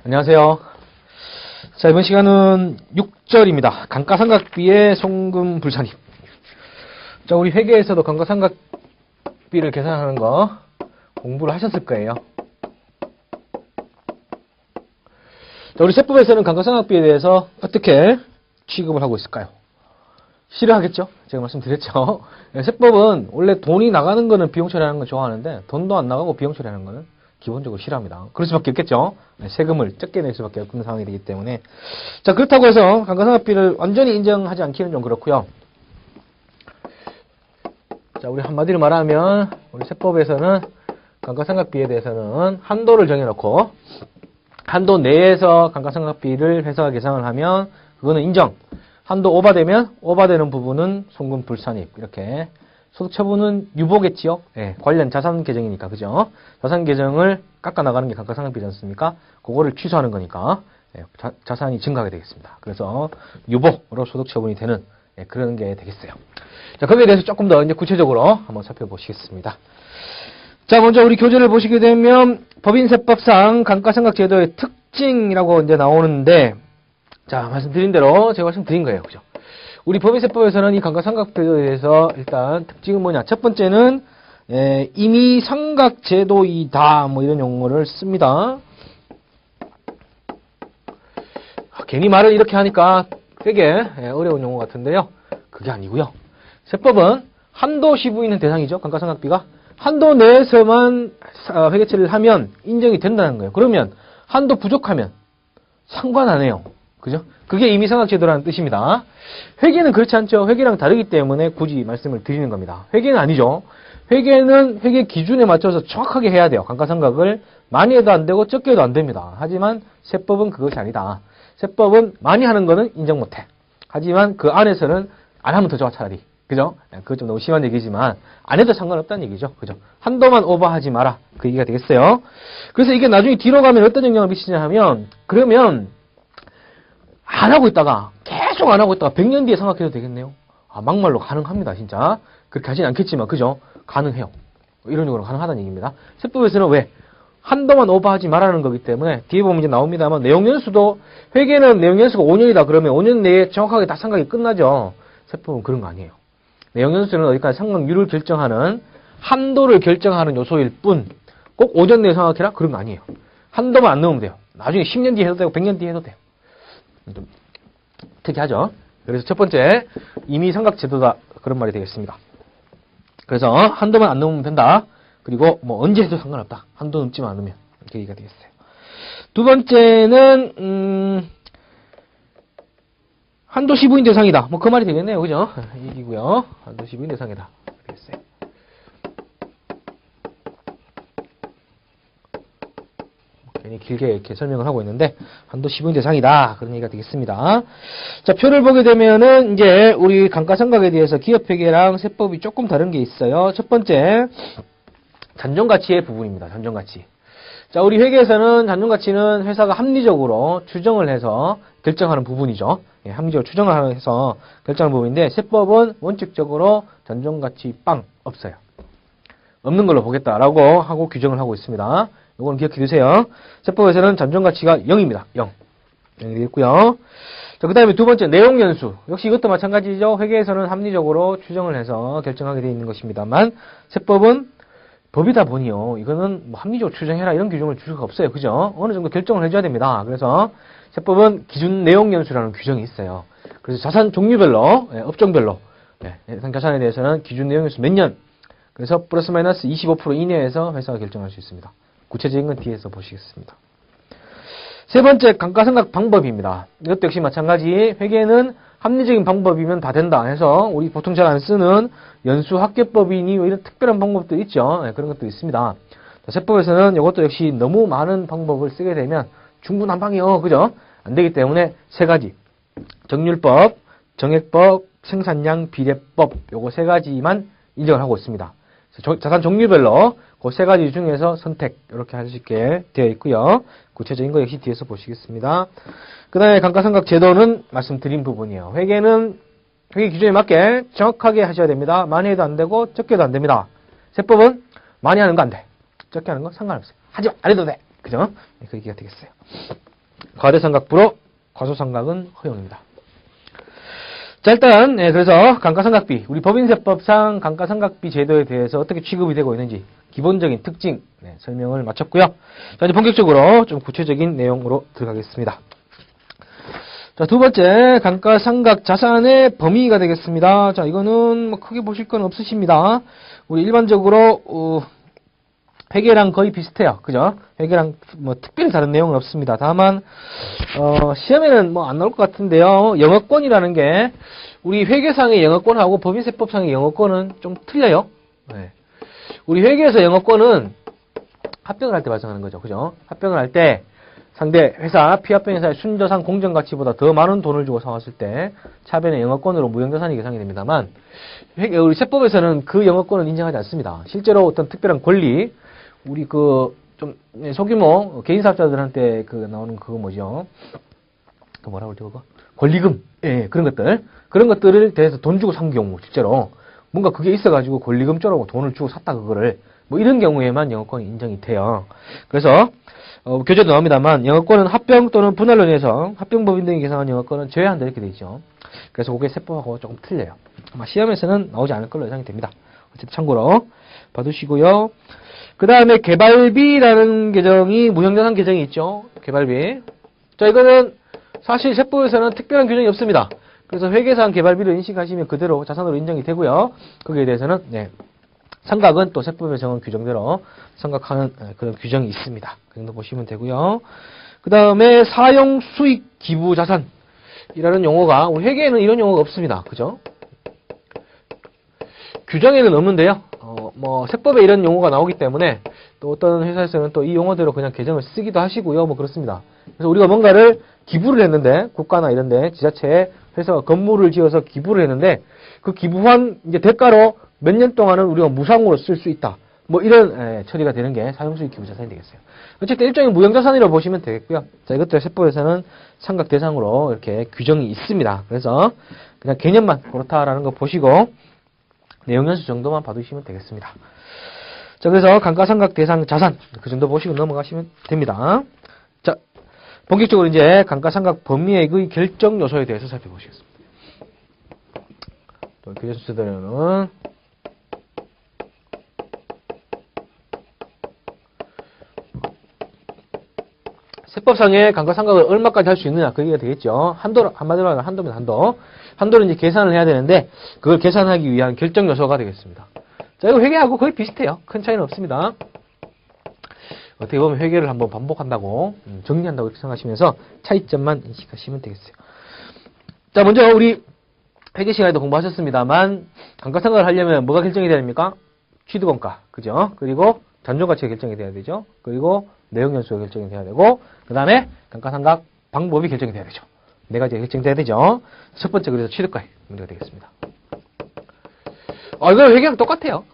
안녕하세요. 자, 이번 시간은 6절입니다. 감가상각비의 송금 불산입. 자, 우리 회계에서도 감가상각비를 계산하는 거 공부를 하셨을 거예요. 자, 우리 세법에서는 감가상각비에 대해서 어떻게 취급을 하고 있을까요? 싫어하겠죠? 제가 말씀드렸죠. 세법은 원래 돈이 나가는 거는 비용 처리하는 건 좋아하는데 돈도 안 나가고 비용 처리하는 거는 기본적으로 싫어합니다. 그럴 수밖에 없겠죠. 세금을 적게 낼 수밖에 없는 상황이 되기 때문에. 자, 그렇다고 해서 감가상각비를 완전히 인정하지 않기는 좀 그렇고요. 자, 우리 한마디로 말하면 우리 세법에서는 감가상각비에 대해서는 한도를 정해놓고 한도 내에서 감가상각비를 회사가 계산을 하면 그거는 인정. 한도 오바되면 오바되는 부분은 송금 불산입. 이렇게 소득처분은 유보겠지요. 예, 관련 자산 계정이니까, 그죠? 자산 계정을 깎아 나가는 게 감가상각비지 않습니까? 그거를 취소하는 거니까 예, 자산이 증가하게 되겠습니다. 그래서 유보로 소득처분이 되는 예, 그런 게 되겠어요. 자, 거기에 대해서 조금 더 이제 구체적으로 한번 살펴보시겠습니다. 자, 먼저 우리 교재를 보시게 되면 법인세법상 감가상각제도의 특징이라고 이제 나오는데, 자, 말씀드린 대로 제가 말씀드린 거예요, 그죠? 우리 법인세법에서는 이 감가상각비에 대해서 일단 특징은 뭐냐? 첫 번째는 임의상각제도이다 뭐 이런 용어를 씁니다. 괜히 말을 이렇게 하니까 되게 어려운 용어 같은데요. 그게 아니고요. 세법은 한도 시부 있는 대상이죠. 감가상각비가 한도 내에서만 회계처리를 하면 인정이 된다는 거예요. 그러면 한도 부족하면 상관 안 해요. 그죠? 그게 임의상각제도라는 뜻입니다. 회계는 그렇지 않죠. 회계랑 다르기 때문에 굳이 말씀을 드리는 겁니다. 회계는 아니죠. 회계는 회계 기준에 맞춰서 정확하게 해야 돼요. 감가상각을 많이 해도 안 되고 적게 해도 안 됩니다. 하지만 세법은 그것이 아니다. 세법은 많이 하는 거는 인정 못해. 하지만 그 안에서는 안 하면 더 좋아, 차라리. 그죠? 그거 좀 너무 심한 얘기지만 안 해도 상관없다는 얘기죠. 그죠? 한도만 오버하지 마라. 그 얘기가 되겠어요. 그래서 이게 나중에 뒤로 가면 어떤 영향을 미치냐 하면, 그러면 안 하고 있다가 계속 안 하고 있다가 100년 뒤에 생각해도 되겠네요. 아, 막말로 가능합니다, 진짜. 그렇게 하진 않겠지만, 그죠? 가능해요. 이런 식으로 가능하다는 얘기입니다. 세법에서는 왜? 한도만 오버하지 말라는 거기 때문에 뒤에 보면 이제 나옵니다만, 내용연수도, 회계는 내용연수가 5년이다 그러면 5년 내에 정확하게 다 상각이 끝나죠. 세법은 그런 거 아니에요. 내용연수는 어디까지 상각률을 결정하는, 한도를 결정하는 요소일 뿐, 꼭 5년 내에 상각해라? 그런 거 아니에요. 한도만 안 넣으면 돼요. 나중에 10년 뒤에 해도 되고 100년 뒤에 해도 돼요. 좀 특이하죠. 그래서 첫 번째, 임의상각제도다. 그런 말이 되겠습니다. 그래서 한도만 안 넘으면 된다. 그리고 뭐 언제 해도 상관없다. 한도 넘지만 않으면. 이렇게 얘기가 되겠어요. 두 번째는 한도 시부인 대상이다. 뭐 그 말이 되겠네요. 그죠? 얘기고요. 한도 시부인 대상이다. 되겠어요. 괜히 길게 이렇게 설명을 하고 있는데 한도 시부인 대상이다. 그런 얘기가 되겠습니다. 자, 표를 보게 되면은 이제 우리 감가상각에 대해서 기업회계랑 세법이 조금 다른 게 있어요. 첫 번째, 잔존가치의 부분입니다. 잔존가치. 자, 우리 회계에서는 잔존가치는 회사가 합리적으로 추정을 해서 결정하는 부분이죠. 예, 합리적으로 추정을 해서 결정하는 부분인데, 세법은 원칙적으로 잔존가치 빵 없어요. 없는 걸로 보겠다라고 하고 규정을 하고 있습니다. 이거는 기억해 두세요. 세법에서는 잔존가치가 0입니다. 0. 0이 되겠고요. 자, 그 다음에 두 번째, 내용연수. 역시 이것도 마찬가지죠. 회계에서는 합리적으로 추정을 해서 결정하게 되어 있는 것입니다만, 세법은 법이다 보니요. 이거는 뭐 합리적으로 추정해라 이런 규정을 줄 수가 없어요. 그죠? 어느 정도 결정을 해줘야 됩니다. 그래서 세법은 기준 내용연수라는 규정이 있어요. 그래서 자산 종류별로, 업종별로, 자산에 대해서는 기준 내용연수 몇 년, 그래서 플러스 마이너스 25% 이내에서 회사가 결정할 수 있습니다. 구체적인 건 뒤에서 보시겠습니다. 세 번째, 감가상각 방법입니다. 이것도 역시 마찬가지. 회계는 합리적인 방법이면 다 된다 해서 우리 보통 잘 안 쓰는 연수합계법이니 이런 특별한 방법도 있죠. 네, 그런 것도 있습니다. 세법에서는 이것도 역시 너무 많은 방법을 쓰게 되면 중구난방이요. 그죠? 안 되기 때문에 세 가지. 정률법, 정액법, 생산량 비례법 요거 세 가지만 인정을 하고 있습니다. 자산 종류별로 그 세 가지 중에서 선택 이렇게 할 수 있게 되어 있고요. 구체적인 거 역시 뒤에서 보시겠습니다. 그 다음에 감가상각 제도는 말씀드린 부분이에요. 회계는 회계 기준에 맞게 정확하게 하셔야 됩니다. 많이 해도 안 되고 적게 해도 안 됩니다. 세법은 많이 하는 거 안 돼. 적게 하는 거 상관없어요. 하지 마. 안 해도 돼. 그죠? 그 얘기가 되겠어요. 과대삼각 불허, 과소삼각은 허용입니다. 자, 일단 그래서 감가상각비, 우리 법인세법상 감가상각비 제도에 대해서 어떻게 취급이 되고 있는지 기본적인 특징 설명을 마쳤고요. 자, 이제 본격적으로 좀 구체적인 내용으로 들어가겠습니다. 자, 두 번째 감가상각 자산의 범위가 되겠습니다. 자, 이거는 뭐 크게 보실 건 없으십니다. 우리 일반적으로 회계랑 거의 비슷해요. 그죠? 회계랑 뭐 특별히 다른 내용은 없습니다. 다만 시험에는 뭐 안 나올 것 같은데요. 영업권이라는 게 우리 회계상의 영업권하고 법인세법상의 영업권은 좀 틀려요. 네. 우리 회계에서 영업권은 합병을 할 때 발생하는 거죠. 그죠? 합병을 할 때 상대 회사, 피합병 회사의 순자산 공정가치보다 더 많은 돈을 주고 사왔을 때 차변의 영업권으로 무형자산이 계산이 됩니다만 우리 세법에서는 그 영업권은 인정하지 않습니다. 실제로 어떤 특별한 권리, 우리 좀 소규모 개인사업자들한테 나오는 그거 뭐죠? 그 뭐라고 그러죠 그거? 권리금, 예, 그런 것들을 대해서 돈 주고 산 경우 실제로 뭔가 그게 있어가지고 권리금 쪼라고 돈을 주고 샀다 그거를 뭐 이런 경우에만 영업권이 인정이 돼요. 그래서 교재도 나옵니다만 영업권은 합병 또는 분할로 인해서 합병법인 등이 계산한 영업권은 제외한다 이렇게 돼 있죠. 그래서 그게 세법하고 조금 틀려요. 아마 시험에서는 나오지 않을 걸로 예상이 됩니다. 어쨌든 참고로 봐두시고요. 그 다음에 개발비라는 계정이 무형자산 계정이 있죠. 개발비. 자, 이거는 사실 세법에서는 특별한 규정이 없습니다. 그래서 회계상 개발비를 인식하시면 그대로 자산으로 인정이 되고요. 거기에 대해서는 상각은 또 세법에 정한 규정대로 상각하는 그런 규정이 있습니다. 그 정도 보시면 되고요. 그 다음에 사용 수익 기부 자산이라는 용어가 우리 회계에는 이런 용어가 없습니다. 그죠? 규정에는 없는데요. 뭐 세법에 이런 용어가 나오기 때문에 또 어떤 회사에서는 또 이 용어대로 그냥 계정을 쓰기도 하시고요. 뭐 그렇습니다. 그래서 우리가 뭔가를 기부를 했는데 국가나 이런데 지자체에 회사가 건물을 지어서 기부를 했는데 그 기부한 이제 대가로 몇 년 동안은 우리가 무상으로 쓸 수 있다. 뭐 이런 처리가 되는 게 사용수익 기부 자산이 되겠어요. 어쨌든 일종의 무형자산이라고 보시면 되겠고요. 자, 이것들 세법에서는 상각 대상으로 이렇게 규정이 있습니다. 그래서 그냥 개념만 그렇다라는 거 보시고 내용 연수 정도만 봐두시면 되겠습니다. 자, 그래서 감가상각 대상 자산 그 정도 보시고 넘어가시면 됩니다. 자, 본격적으로 이제 감가상각 범위액의 결정 요소에 대해서 살펴보시겠습니다. 또 교재 순서대로는 세법상의 감가상각을 얼마까지 할 수 있느냐 그 얘기가 되겠죠. 한도로 한마디로 하면 한도면 한도. 한도를 이제 계산을 해야 되는데 그걸 계산하기 위한 결정 요소가 되겠습니다. 자, 이거 회계하고 거의 비슷해요. 큰 차이는 없습니다. 어떻게 보면 회계를 한번 반복한다고 정리한다고 이렇게 생각하시면서 차이점만 인식하시면 되겠어요. 자, 먼저 우리 회계 시간에도 공부하셨습니다만 감가상각을 하려면 뭐가 결정이 돼야 됩니까? 취득원가, 그죠? 그리고 잔존가치가 결정이 돼야 되죠. 그리고 내용연수가 결정이 돼야 되고 그 다음에 감가상각 방법이 결정이 돼야 되죠. 네 가지가 결정돼야 되죠. 첫 번째 그래서 취득가액 문제가 되겠습니다. 이거 회계랑 똑같아요.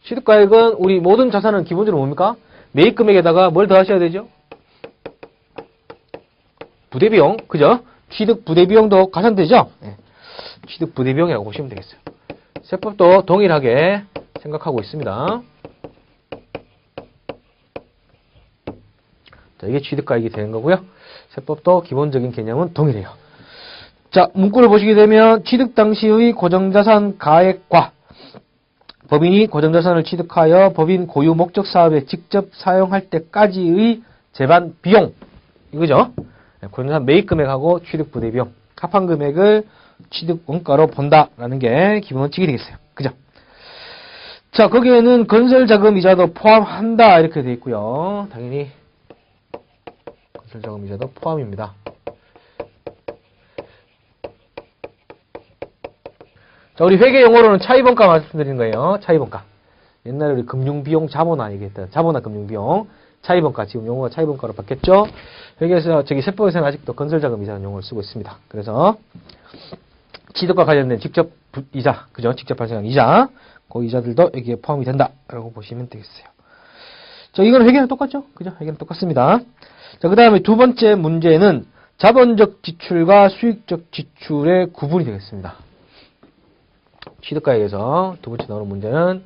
취득가액은 우리 모든 자산은 기본적으로 뭡니까? 매입금액에다가 뭘 더하셔야 되죠? 부대비용, 그죠? 취득 부대비용도 가산되죠? 네. 취득 부대비용이라고 보시면 되겠어요. 세법도 동일하게 생각하고 있습니다. 자, 이게 취득가액이 되는 거고요. 세법도 기본적인 개념은 동일해요. 자, 문구를 보시게 되면 취득 당시의 고정자산 가액과 법인이 고정자산을 취득하여 법인 고유 목적 사업에 직접 사용할 때까지의 재반 비용 이거죠. 고정자산 매입 금액하고 취득 부대 비용 합한 금액을 취득 원가로 본다라는 게 기본 원칙이 되겠어요. 그죠? 자, 거기에는 건설 자금 이자도 포함한다 이렇게 되어 있고요. 당연히 건설 자금 이자도 포함입니다. 자, 우리 회계 용어로는 차이본가 말씀드리는 거예요. 차이본가. 옛날에 우리 금융비용 자본화 얘기했던 자본화 금융비용 차이본가 지금 용어가 차이본가로 바뀌었죠. 회계에서 세법에서는 아직도 건설자금 이자라는 용어를 쓰고 있습니다. 그래서 취득과 관련된 직접 이자, 그죠? 직접 발생한 이자, 그 이자들도 여기에 포함이 된다라고 보시면 되겠어요. 자, 이거는 회계는 똑같죠? 그죠? 회계는 똑같습니다. 자, 그 다음에 두 번째 문제는 자본적 지출과 수익적 지출의 구분이 되겠습니다. 취득가액에서 두 번째 나오는 문제는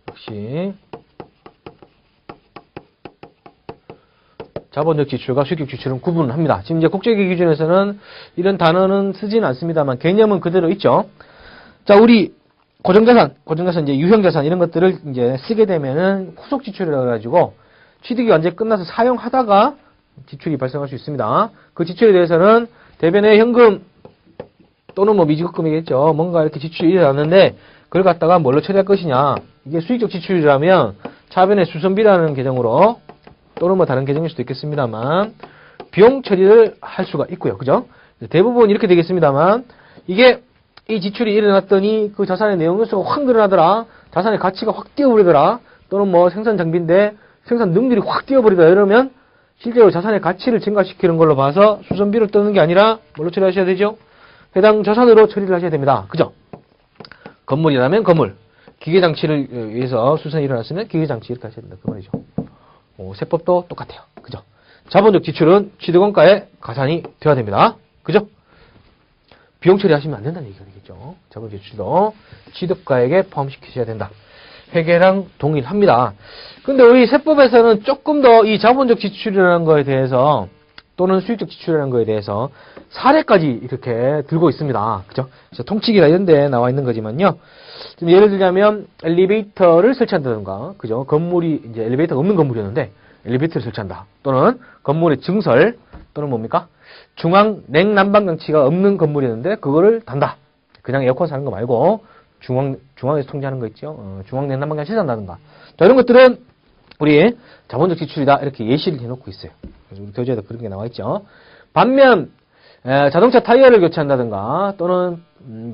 역시 자본적 지출과 수익적 지출은 구분을 합니다. 지금 이제 국제기 기준에서는 이런 단어는 쓰지는 않습니다만 개념은 그대로 있죠. 자, 우리 고정자산 이제 유형자산 이런 것들을 이제 쓰게 되면은 후속 지출이라고 해가지고 취득이 완전히 끝나서 사용하다가 지출이 발생할 수 있습니다. 그 지출에 대해서는 대변의 현금 또는 뭐 미지급금이겠죠. 뭔가 이렇게 지출이 일어났는데 그걸 갖다가 뭘로 처리할 것이냐. 이게 수익적 지출이라면 차변의 수선비라는 계정으로 또는 뭐 다른 계정일 수도 있겠습니다만 비용 처리를 할 수가 있고요. 그죠? 대부분 이렇게 되겠습니다만 이게 이 지출이 일어났더니 그 자산의 내용 요소가 확 늘어나더라. 자산의 가치가 확 뛰어버리더라. 또는 뭐 생산 장비인데 생산 능률이 확 뛰어버리더라. 이러면 실제로 자산의 가치를 증가시키는 걸로 봐서 수선비를 뜨는 게 아니라 뭘로 처리하셔야 되죠? 해당 자산으로 처리를 하셔야 됩니다. 그죠? 건물이라면 건물. 기계장치를 위해서 수선이 일어났으면 기계장치 이렇게 하셔야 된다. 그 말이죠. 세법도 똑같아요. 그죠? 자본적 지출은 취득원가의 가산이 되어야 됩니다. 그죠? 비용 처리하시면 안 된다는 얘기가 되겠죠. 자본적 지출도 취득가액에 포함시키셔야 된다. 회계랑 동일합니다. 근데 우리 세법에서는 조금 더 이 자본적 지출이라는 거에 대해서 또는 수익적 지출이라는 거에 대해서 사례까지 이렇게 들고 있습니다. 그죠? 통치기나 이런 데 나와 있는 거지만요. 좀 예를 들자면 엘리베이터를 설치한다든가, 그죠? 건물이 이제 엘리베이터가 없는 건물이었는데 엘리베이터를 설치한다. 또는 건물의 증설 또는 뭡니까? 중앙 냉난방장치가 없는 건물이었는데 그거를 단다. 그냥 에어컨 사는 거 말고 중앙에서 통제하는 거 있죠. 중앙 냉난방장치 산다든가. 자, 이런 것들은 우리 자본적 지출이다 이렇게 예시를 해놓고 있어요. 그래서 우리 교재에도 그런 게 나와 있죠. 반면 자동차 타이어를 교체한다든가 또는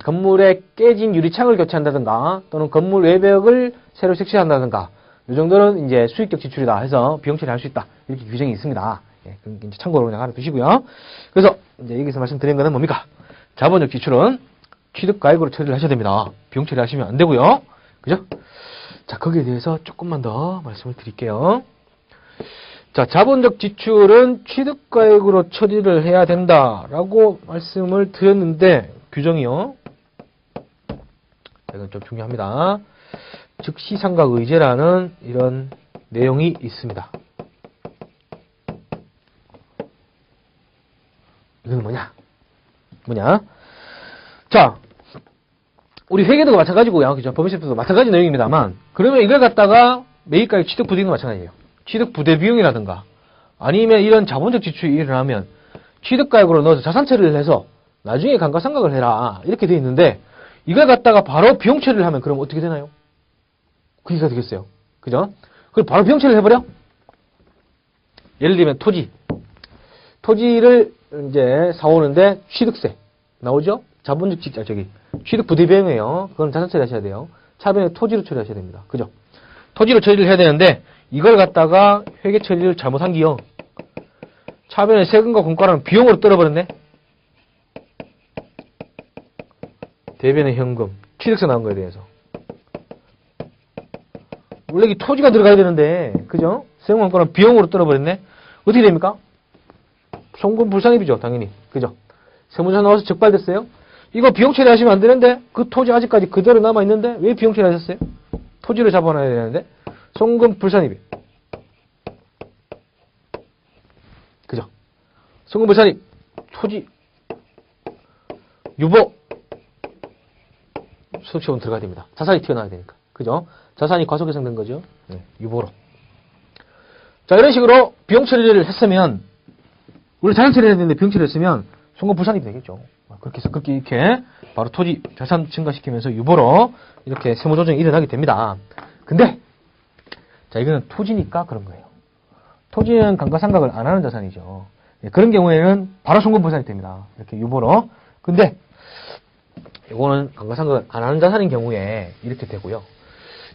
건물에 깨진 유리창을 교체한다든가 또는 건물 외벽을 새로 색칠한다든가 이 정도는 이제 수익적 지출이다 해서 비용 처리할 수 있다 이렇게 규정이 있습니다. 예, 이제 참고로 그냥 알아두시고요. 그래서 이제 여기서 말씀드린 거는 뭡니까? 자본적 지출은 취득가액으로 처리를 하셔야 됩니다. 비용 처리하시면 안 되고요. 그죠? 자, 거기에 대해서 조금만 더 말씀을 드릴게요. 자, 자본적 지출은 취득가액으로 처리를 해야 된다라고 말씀을 드렸는데 규정이요. 이건 좀 중요합니다. 즉시상각의제라는 이런 내용이 있습니다. 이건 뭐냐? 자, 우리 회계도 마찬가지고요. 그죠? 법인세법도 마찬가지 내용입니다만, 그러면 이걸 갖다가 매입가액 취득 부대도 마찬가지예요. 취득 부대 비용이라든가, 아니면 이런 자본적 지출이 일어나면 취득가액으로 넣어서 자산 처리를 해서 나중에 감가상각을 해라. 이렇게 돼 있는데, 이걸 갖다가 바로 비용 처리를 하면 그럼 어떻게 되나요? 그게 되겠어요. 그죠? 그럼 바로 비용 처리를 해버려? 예를 들면 토지를 이제 사오는데 취득세 나오죠? 자본적 취득 부대 비용이에요. 그건 자산 처리하셔야 돼요. 차변에 토지로 처리하셔야 됩니다. 그죠? 토지로 처리를 해야 되는데 이걸 갖다가 회계 처리를 잘못한 기요. 차변에 세금과 공과라는 비용으로 떨어버렸네. 대변의 현금, 취득세 나온 거에 대해서. 원래 이 토지가 들어가야 되는데, 그죠? 세금과 공과라는 비용으로 떨어버렸네. 어떻게 됩니까? 송금불상입이죠, 당연히. 그죠? 세무조사 나와서 적발됐어요. 이거 비용 처리하시면 안 되는데 그 토지 아직까지 그대로 남아있는데 왜 비용 처리하셨어요? 토지를 잡아놔야 되는데 송금불산입이. 그죠? 송금불산입 토지 유보 소득세금 들어가야 됩니다. 자산이 튀어나와야 되니까. 그죠? 자산이 과속해상된 거죠. 네, 유보로. 자, 이런 식으로 비용 처리를 했으면 원래 자산 처리를 했는데 비용 처리를 했으면 송금불산입이 되겠죠. 그렇게 해서 이렇게 바로 토지 자산 증가시키면서 유보로 이렇게 세무 조정이 일어나게 됩니다. 근데 자, 이거는 토지니까 그런 거예요. 토지는 감가상각을 안 하는 자산이죠. 그런 경우에는 바로 송금불산이 됩니다. 이렇게 유보로. 근데 이거는 감가상각을 안 하는 자산인 경우에 이렇게 되고요.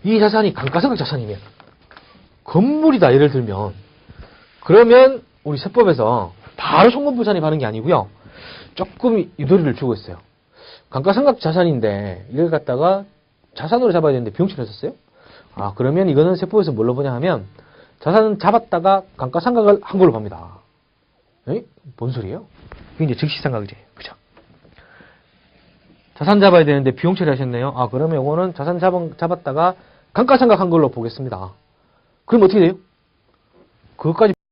이 자산이 감가상각 자산이면 건물이다 예를 들면 그러면 우리 세법에서 바로 송금불산이 하는 게 아니고요. 조금 유도리를 주고 있어요. 감가상각 자산인데 이걸 갖다가 자산으로 잡아야 되는데 비용 처리했었어요? 아, 그러면 이거는 세법에서 뭘로 보냐 하면 자산은 잡았다가 감가상각을 한 걸로 봅니다. 에이? 뭔 소리예요? 이게 이제 즉시상각이지. 그죠? 자산 잡아야 되는데 비용 처리하셨네요. 아, 그러면 이거는 자산 잡았다가 감가상각 한 걸로 보겠습니다. 그럼 어떻게 돼요? 그것까지